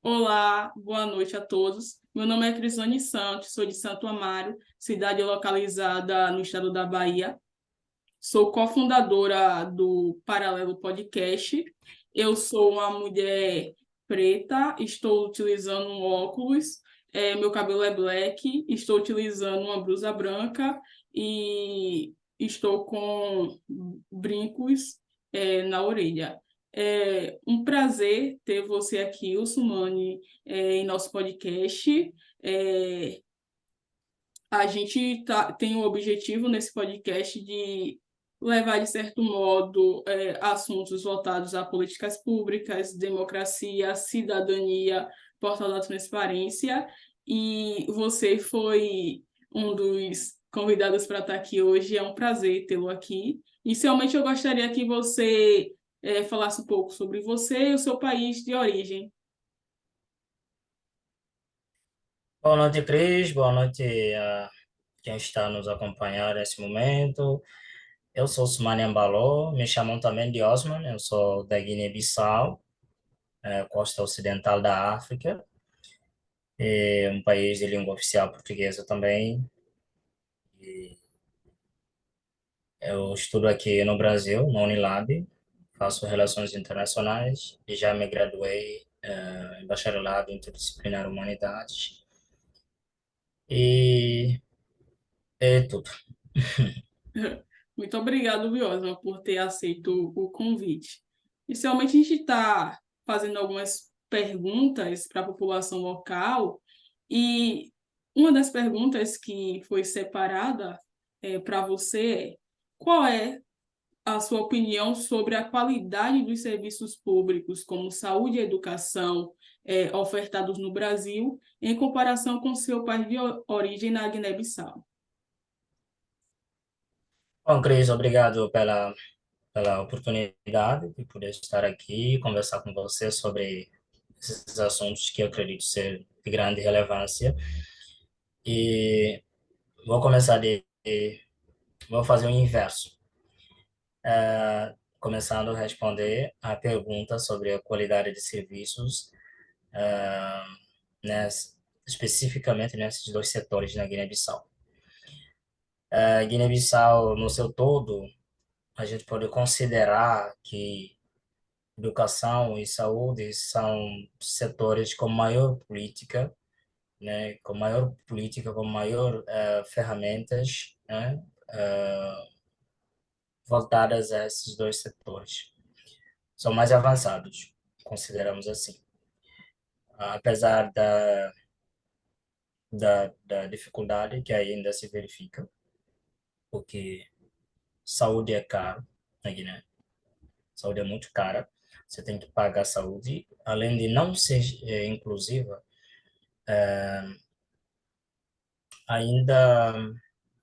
Olá, boa noite a todos. Meu nome é Crislane Santos, sou de Santo Amaro, cidade localizada no estado da Bahia. Sou cofundadora do Paralelo Podcast. Eu sou uma mulher preta, estou utilizando um óculos, meu cabelo é black, estou utilizando uma blusa branca e estou com brincos, na orelha. É um prazer ter você aqui, Usumani, em nosso podcast. É, a gente tem o objetivo nesse podcast de levar, de certo modo, assuntos voltados a políticas públicas, democracia, cidadania, portal da transparência, e você foi um dos convidados para estar aqui hoje. É um prazer tê-lo aqui. Inicialmente, eu gostaria que você falasse um pouco sobre você e o seu país de origem. Boa noite, Cris. Boa noite a quem está nos acompanhando nesse momento. Eu sou Sumane Embaló, me chamam também de Osman. Eu sou da Guiné-Bissau, costa ocidental da África, é um país de língua oficial portuguesa também. E eu estudo aqui no Brasil, na Unilab, faço relações internacionais e já me graduei em bacharelado interdisciplinar humanidades. E é tudo. Muito obrigado, Viosa, por ter aceito o convite. Inicialmente, a gente está fazendo algumas perguntas para a população local, e uma das perguntas que foi separada para você é: qual é a sua opinião sobre a qualidade dos serviços públicos, como saúde e educação, ofertados no Brasil, em comparação com seu país de origem na Guiné-Bissau? Bom, Cris, obrigado pela oportunidade de poder estar aqui e conversar com você sobre esses assuntos que eu acredito ser de grande relevância. E vou começar vou fazer o inverso, começando a responder a pergunta sobre a qualidade de serviços, especificamente nesses dois setores na Guiné-Bissau. A Guiné-Bissau, no seu todo, a gente pode considerar que educação e saúde são setores com maior política, né, com maior ferramentas, né, voltadas a esses dois setores. São mais avançados, consideramos assim. Apesar da dificuldade que ainda se verifica, porque saúde é caro na Guiné, saúde é muito cara, você tem que pagar a saúde, além de não ser inclusiva, ainda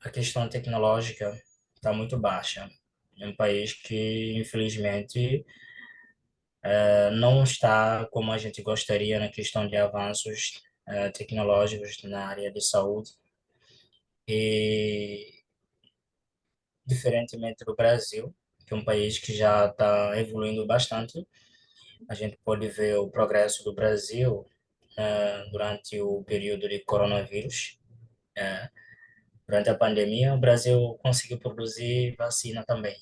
a questão tecnológica está muito baixa. É um país que, infelizmente, não está como a gente gostaria na questão de avanços tecnológicos na área de saúde. E, diferentemente do Brasil, que é um país que já está evoluindo bastante, a gente pode ver o progresso do Brasil durante o período de coronavírus. Durante a pandemia, o Brasil conseguiu produzir vacina também.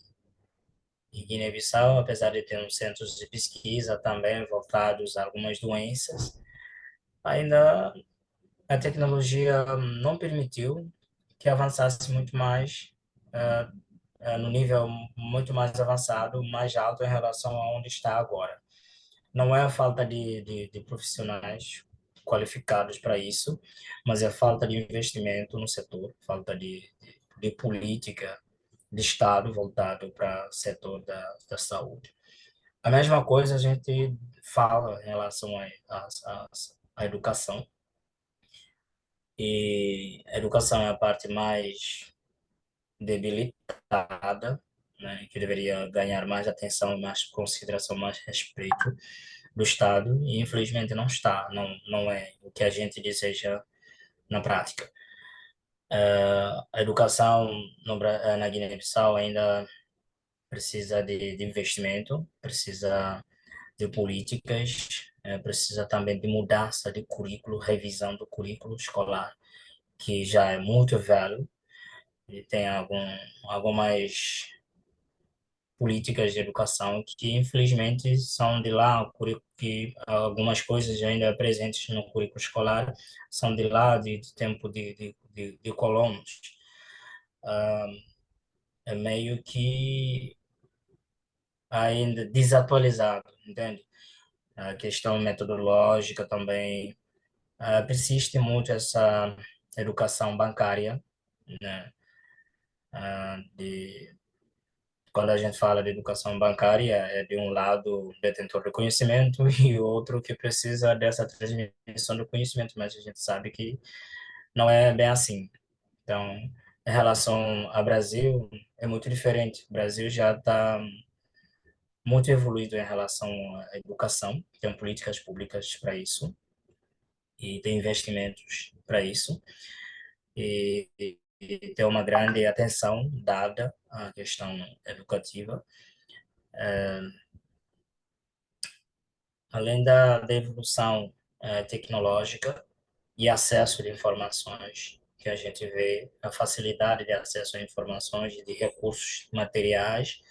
E Guiné-Bissau, apesar de ter uns centros de pesquisa também voltados a algumas doenças, ainda a tecnologia não permitiu que avançasse muito mais, no nível muito mais avançado, mais alto em relação a onde está agora. Não é a falta de profissionais qualificados para isso, mas é a falta de investimento no setor, falta de política de Estado voltado para o setor da saúde. A mesma coisa a gente fala em relação à educação, e a educação é a parte mais debilitada, né, que deveria ganhar mais atenção, mais consideração, mais respeito do Estado, e infelizmente não está, não é o que a gente deseja na prática. A educação na Guiné-Bissau ainda precisa de investimento, precisa de políticas precisa também de mudança de currículo, revisão do currículo escolar, que já é muito velho e tem algumas políticas de educação que infelizmente são de lá, que algumas coisas ainda presentes no currículo escolar são de lá, de tempo de colonos. É meio que ainda desatualizado, entende? A questão metodológica também, persiste muito essa educação bancária, né? De Quando a gente fala de educação bancária, é de um lado detentor do conhecimento e outro que precisa dessa transmissão do conhecimento, mas a gente sabe que não é bem assim. Então, em relação ao Brasil, é muito diferente. O Brasil já está muito evoluído em relação à educação, tem políticas públicas para isso e tem investimentos para isso e tem uma grande atenção dada à questão educativa. Além da evolução tecnológica e acesso de informações, que a gente vê a facilidade de acesso a informações, de recursos materiais,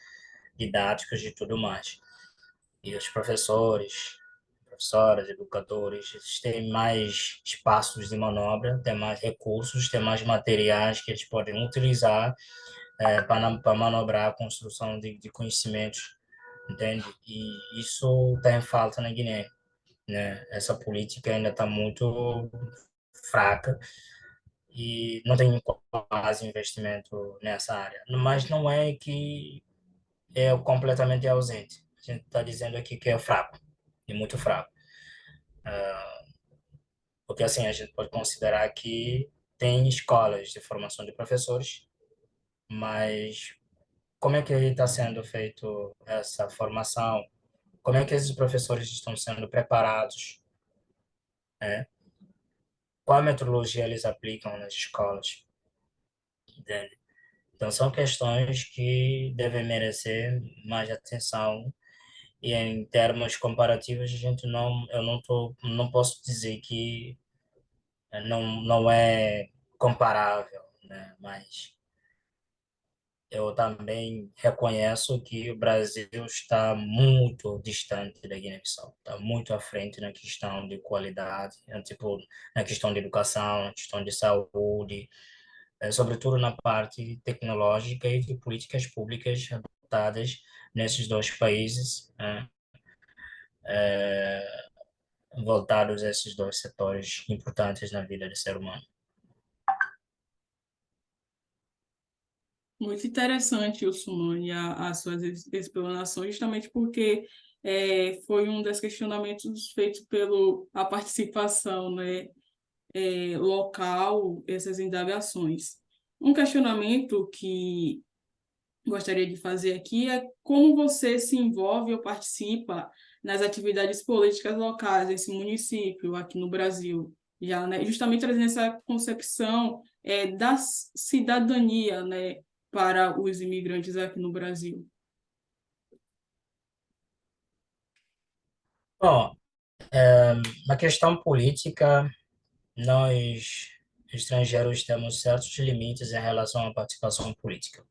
didáticos e tudo mais. E os professoras, educadores, eles têm mais espaços de manobra, têm mais recursos, têm mais materiais que eles podem utilizar para manobrar a construção de conhecimentos, entende? E isso está em falta na Guiné, né? Essa política ainda está muito fraca e não tem quase investimento nessa área. Mas não é que é completamente ausente. A gente está dizendo aqui que é fraco, e muito fraco. Porque assim, a gente pode considerar que tem escolas de formação de professores, mas como é que está sendo feito essa formação? Como é que esses professores estão sendo preparados, né? Qual metodologia eles aplicam nas escolas, entende? Então, são questões que devem merecer mais atenção e em termos comparativos, não posso dizer que não é comparável, né? Mas eu também reconheço que o Brasil está muito distante da Guiné-Bissau, está muito à frente na questão de qualidade, tipo, na questão de educação, na questão de saúde, sobretudo na parte tecnológica e de políticas públicas adotadas nesses dois países, né, voltados a esses dois setores importantes na vida do ser humano. Muito interessante, Sumane, as suas explanações, justamente porque foi um dos questionamentos feitos pela a participação, né, local, essas indagações. Um questionamento que gostaria de fazer aqui é como você se envolve ou participa nas atividades políticas locais desse município aqui no Brasil, já, né, justamente trazendo essa concepção da cidadania, né, para os imigrantes aqui no Brasil. Bom, na questão política, nós, estrangeiros, temos certos limites em relação à participação política.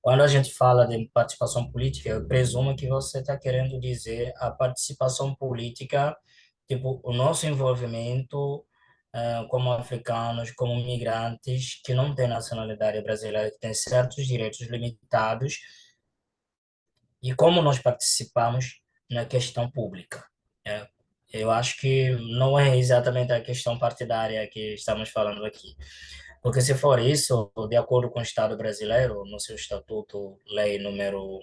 Quando a gente fala de participação política, eu presumo que você está querendo dizer a participação política, tipo, o nosso envolvimento como africanos, como migrantes que não têm nacionalidade brasileira, que têm certos direitos limitados, e como nós participamos na questão pública. Né? Eu acho que não é exatamente a questão partidária que estamos falando aqui. Porque se for isso, de acordo com o Estado brasileiro, no seu estatuto, lei número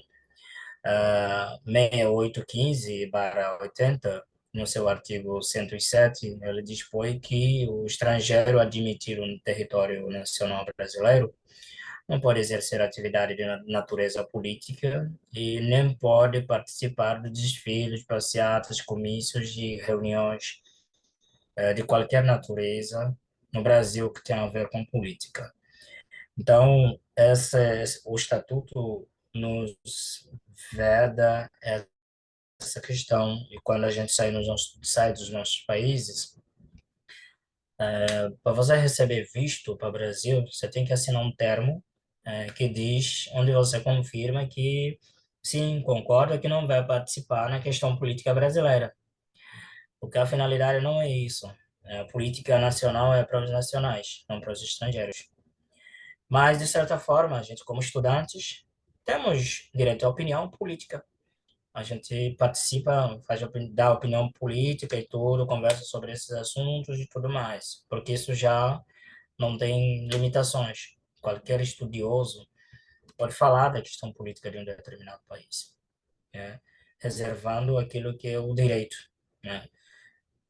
6815/80, no seu artigo 107, ele dispõe que o estrangeiro admitido no território nacional brasileiro não pode exercer atividade de natureza política e nem pode participar de desfiles, passeatas, comícios e reuniões de qualquer natureza no Brasil que tenha a ver com política. Então, o estatuto nos veda essa essa questão, e quando a gente sai dos nossos países, para você receber visto para o Brasil, você tem que assinar um termo que diz, onde você confirma que sim, concorda que não vai participar na questão política brasileira, porque a finalidade não é isso. A política nacional é para os nacionais, não para os estrangeiros. Mas, de certa forma, a gente, como estudantes, temos direito à opinião política. A gente participa, dá opinião política e tudo, conversa sobre esses assuntos e tudo mais, porque isso já não tem limitações. Qualquer estudioso pode falar da questão política de um determinado país, né? Reservando aquilo que é o direito, né,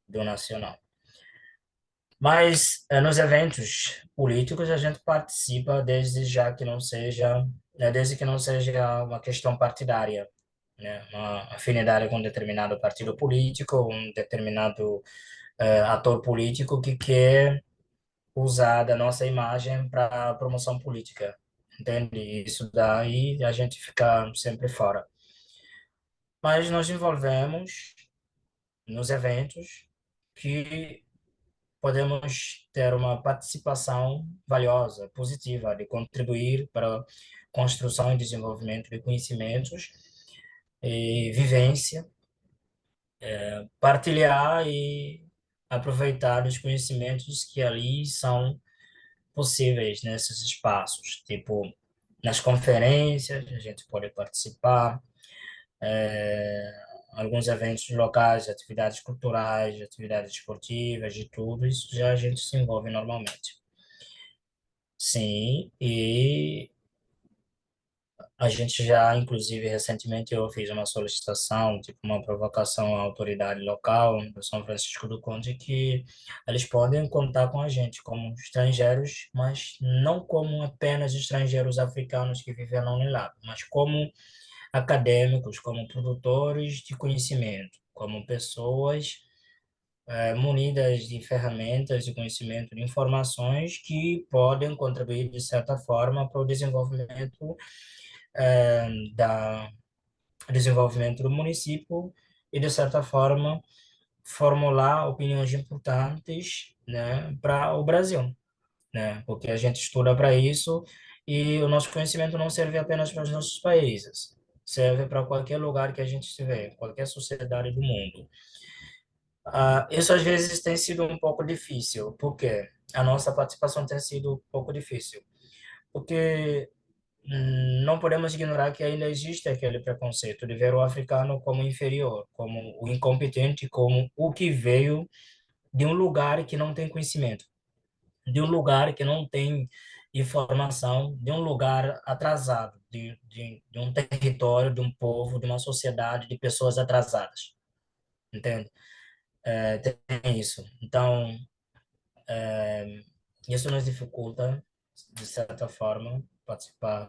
do nacional. Mas nos eventos políticos a gente participa desde que não seja uma questão partidária, né, uma afinidade com um determinado partido político, um determinado ator político que quer usar da nossa imagem para promoção política, entende? Isso daí a gente fica sempre fora. Mas nós envolvemos nos eventos que podemos ter uma participação valiosa, positiva, de contribuir para a construção e desenvolvimento de conhecimentos e vivência, partilhar e aproveitar os conhecimentos que ali são possíveis nesses espaços, tipo nas conferências, a gente pode participar, alguns eventos locais, atividades culturais, atividades esportivas, de tudo, isso já a gente se envolve normalmente. Sim, e a gente já, inclusive, recentemente eu fiz uma solicitação, tipo uma provocação à autoridade local do São Francisco do Conde, que eles podem contar com a gente como estrangeiros, mas não como apenas estrangeiros africanos que vivem na Unilab, mas como acadêmicos, como produtores de conhecimento, como pessoas munidas de ferramentas de conhecimento, de informações que podem contribuir, de certa forma, para o da desenvolvimento do município e, de certa forma, formular opiniões importantes, né, para o Brasil, né, porque a gente estuda para isso e o nosso conhecimento não serve apenas para os nossos países, serve para qualquer lugar que a gente estiver, qualquer sociedade do mundo. Isso às vezes tem sido um pouco difícil, porque a nossa participação tem sido um pouco difícil, porque não podemos ignorar que ainda existe aquele preconceito de ver o africano como inferior, como o incompetente, como o que veio de um lugar que não tem conhecimento, de um lugar que não tem informação, de um lugar atrasado, de um território, de um povo, de uma sociedade, de pessoas atrasadas, entende? Tem isso. Então, isso nos dificulta, de certa forma, participar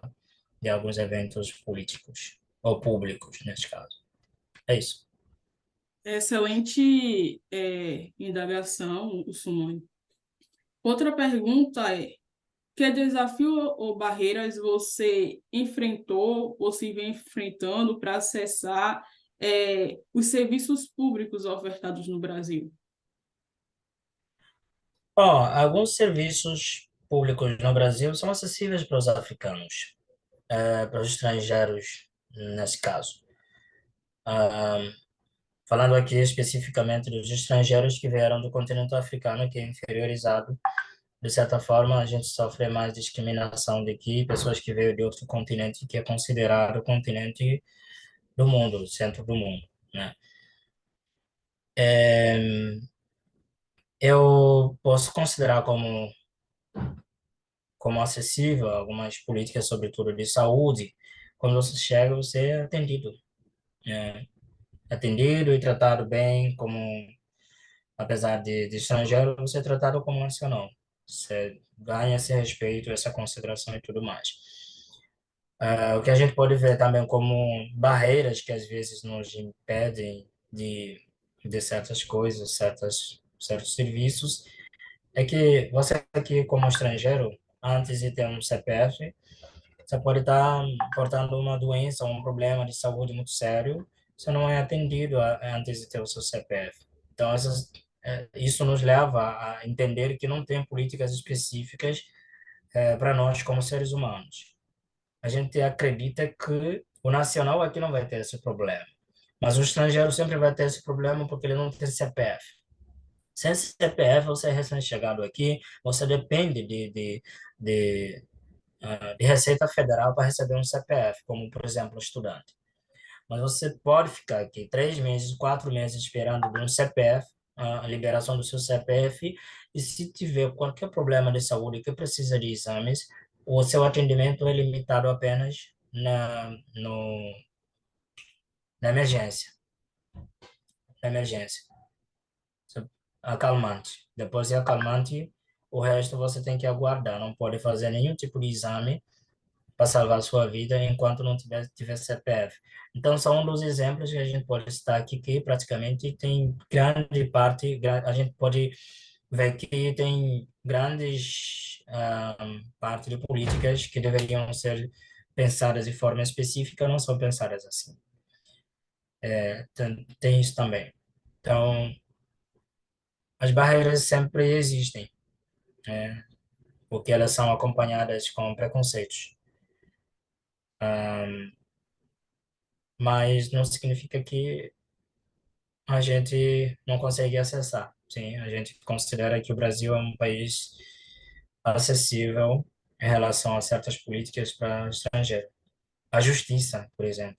de alguns eventos políticos, ou públicos, neste caso. É isso. Excelente indagação, o Sumone. Outra pergunta é: que desafio ou barreiras você enfrentou ou se vem enfrentando para acessar os serviços públicos ofertados no Brasil? Alguns serviços públicos no Brasil são acessíveis para os africanos, para os estrangeiros, nesse caso. Ah, Falando aqui especificamente dos estrangeiros que vieram do continente africano, que é inferiorizado. De certa forma, a gente sofre mais discriminação daqui, pessoas que veio de outro continente que é considerado o continente do mundo, o centro do mundo, né? Eu posso considerar como acessível algumas políticas, sobretudo de saúde. Quando você chega, você é atendido, né? Atendido e tratado bem, como apesar de estrangeiro, você é tratado como nacional. Você ganha esse respeito, essa consideração e tudo mais. O que a gente pode ver também como barreiras que às vezes nos impedem de certas coisas, certos serviços, é que você aqui como estrangeiro, antes de ter um CPF, você pode estar portando uma doença, um problema de saúde muito sério. você não é atendido antes de ter o seu CPF. Então, isso nos leva a entender que não tem políticas específicas para nós como seres humanos. A gente acredita que o nacional aqui não vai ter esse problema, mas o estrangeiro sempre vai ter esse problema porque ele não tem CPF. Sem CPF, você é recém-chegado aqui, você depende de Receita Federal para receber um CPF, como, por exemplo, um estudante. Mas você pode ficar aqui 3 meses, 4 meses esperando de um CPF, a liberação do seu CPF, e se tiver qualquer problema de saúde que precisa de exames, o seu atendimento é limitado apenas na, no, na emergência. Na emergência. Acalmante. Depois de acalmante, o resto você tem que aguardar. Não pode fazer nenhum tipo de exame para salvar a sua vida enquanto não tiver CPF. Então, são um dos exemplos que a gente pode citar aqui, que praticamente tem grande parte, a gente pode ver que tem grandes parte de políticas que deveriam ser pensadas de forma específica, não são pensadas assim. Tem isso também. Então, as barreiras sempre existem, né? Porque elas são acompanhadas com preconceitos. Mas não significa que a gente não consegue acessar. Sim, a gente considera que o Brasil é um país acessível em relação a certas políticas para estrangeiro. A justiça, por exemplo.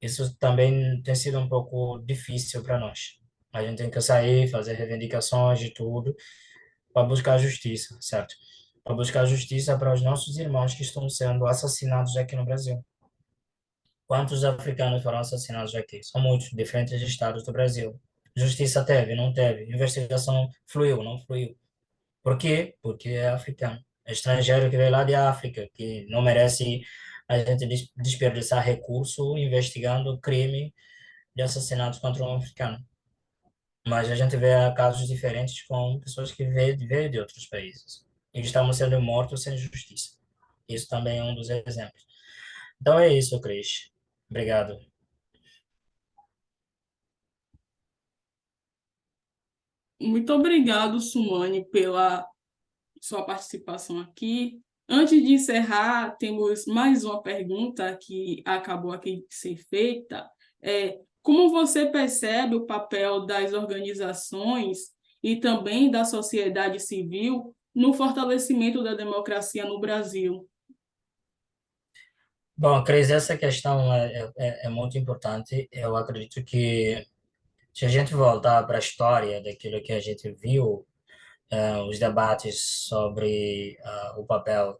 Isso também tem sido um pouco difícil para nós. A gente tem que sair, fazer reivindicações de tudo para buscar justiça, certo? Para buscar justiça para os nossos irmãos que estão sendo assassinados aqui no Brasil. Quantos africanos foram assassinados aqui? São muitos, diferentes estados do Brasil. Justiça teve, não teve. Investigação fluiu, não fluiu. Por quê? Porque é africano. É estrangeiro que veio lá de África, que não merece a gente desperdiçar recurso investigando crime de assassinatos contra um africano. Mas a gente vê casos diferentes com pessoas que veio de outros países. E estamos sendo mortos sem justiça. Isso também é um dos exemplos. Então é isso, Cris. Obrigado. Muito obrigado, Sumane, pela sua participação aqui. Antes de encerrar, temos mais uma pergunta que acabou aqui de ser feita. Como você percebe o papel das organizações e também da sociedade civil no fortalecimento da democracia no Brasil? Bom, Cris, essa questão é muito importante. Eu acredito que se a gente voltar para a história daquilo que a gente viu, os debates sobre o papel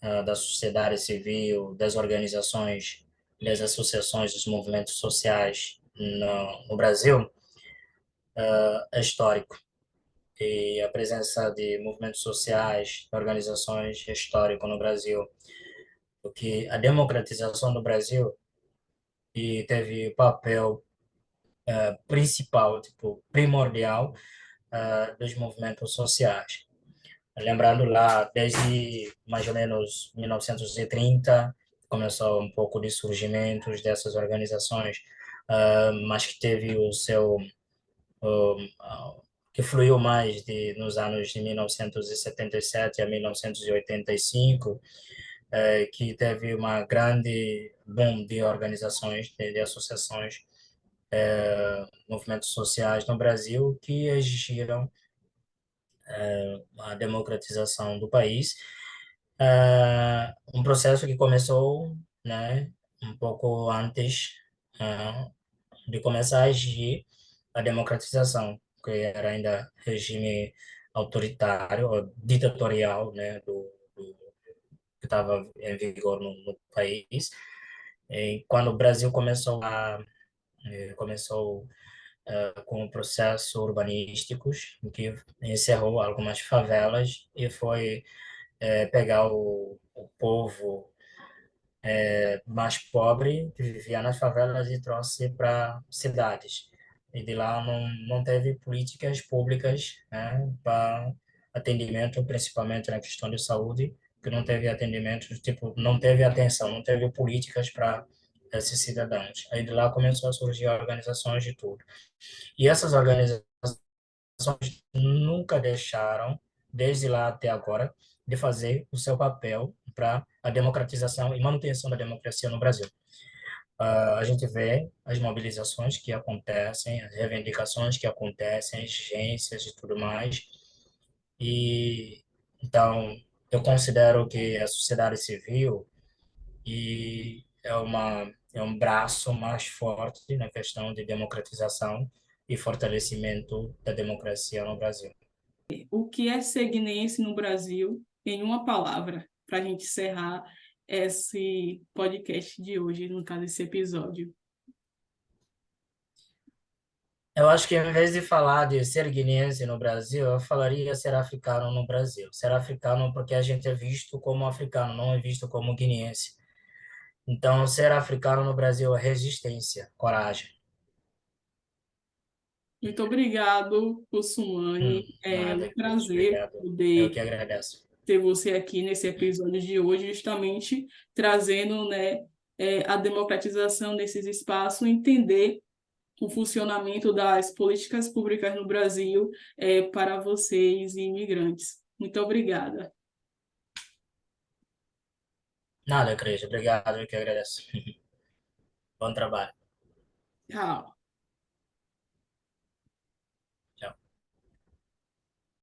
da sociedade civil, das organizações, das associações, dos movimentos sociais no Brasil, é histórico. E a presença de movimentos sociais, organizações, é histórico no Brasil. Porque a democratização do Brasil e teve papel principal, tipo, primordial, dos movimentos sociais. Lembrando lá, desde mais ou menos 1930, começou um pouco de surgimentos dessas organizações, mas que teve o seu, que fluiu mais nos anos de 1977 a 1985, que teve uma grande boom de organizações, de associações, movimentos sociais no Brasil que exigiram a democratização do país. Um processo que começou, né, um pouco antes de começar a exigir a democratização, que era ainda regime autoritário, ou ditatorial, né, que estava em vigor no país. E quando o Brasil começou com processos urbanísticos, que encerrou algumas favelas e foi pegar o povo mais pobre que vivia nas favelas e trouxe para cidades. E de lá não teve políticas públicas, né, para atendimento, principalmente na questão de saúde, que não teve atendimento, tipo, não teve atenção, não teve políticas para desses cidadãos. Aí de lá começou a surgir organizações de tudo. E essas organizações nunca deixaram, desde lá até agora, de fazer o seu papel para a democratização e manutenção da democracia no Brasil. A gente vê as mobilizações que acontecem, as reivindicações que acontecem, exigências e tudo mais. E então eu considero que a sociedade civil é um braço mais forte na questão de democratização e fortalecimento da democracia no Brasil. O que é ser guineense no Brasil, em uma palavra, para a gente encerrar esse podcast de hoje, no caso, esse episódio. Eu acho que em vez de falar de ser guineense no Brasil, eu falaria ser africano no Brasil. Ser africano porque a gente é visto como africano, não é visto como guineense. Então, ser africano no Brasil é resistência, coragem. Muito obrigado, Sumane. É um Nada, Cris, prazer obrigado. Eu poder que agradeço. ter você aqui nesse episódio de hoje, justamente trazendo, né, a democratização desses espaços, entender o funcionamento das políticas públicas no Brasil, para vocês imigrantes. Muito obrigada. Nada, Cris, obrigado, eu que agradeço. Bom trabalho. Tchau.